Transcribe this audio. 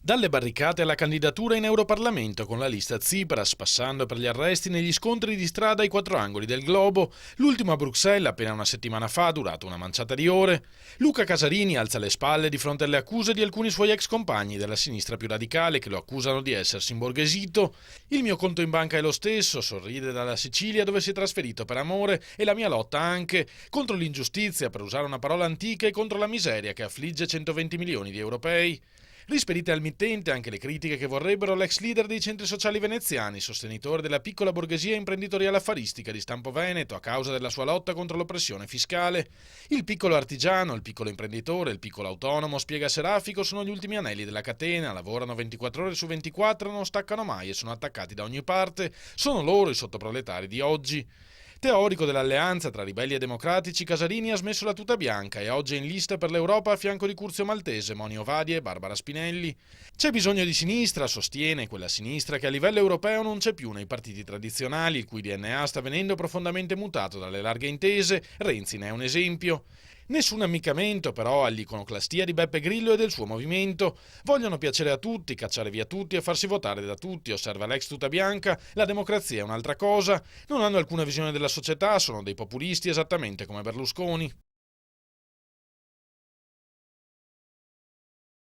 Dalle barricate alla candidatura in Europarlamento con la lista Tsipras, passando per gli arresti negli scontri di strada ai quattro angoli del globo, l'ultimo a Bruxelles appena una settimana fa, durato una manciata di ore. Luca Casarini alza le spalle di fronte alle accuse di alcuni suoi ex compagni della sinistra più radicale che lo accusano di essersi imborghesito. Il mio conto in banca è lo stesso, sorride dalla Sicilia dove si è trasferito per amore, e la mia lotta anche, contro l'ingiustizia, per usare una parola antica, e contro la miseria che affligge 120 milioni di europei. Rispedite al mittente anche le critiche che vorrebbero l'ex leader dei centri sociali veneziani, sostenitore della piccola borghesia imprenditoriale affaristica di stampo veneto a causa della sua lotta contro l'oppressione fiscale. Il piccolo artigiano, il piccolo imprenditore, il piccolo autonomo, spiega Serafico, sono gli ultimi anelli della catena, lavorano 24 ore su 24, non staccano mai e sono attaccati da ogni parte, sono loro i sottoproletari di oggi. Teorico dell'alleanza tra ribelli e democratici, Casarini ha smesso la tuta bianca e oggi è in lista per l'Europa a fianco di Curzio Maltese, Moni Ovadia e Barbara Spinelli. C'è bisogno di sinistra, sostiene, quella sinistra che a livello europeo non c'è più nei partiti tradizionali, il cui DNA sta venendo profondamente mutato dalle larghe intese. Renzi ne è un esempio. Nessun ammiccamento però all'iconoclastia di Beppe Grillo e del suo movimento. Vogliono piacere a tutti, cacciare via tutti e farsi votare da tutti, osserva l'ex tuta bianca. La democrazia è un'altra cosa. Non hanno alcuna visione della società, sono dei populisti esattamente come Berlusconi.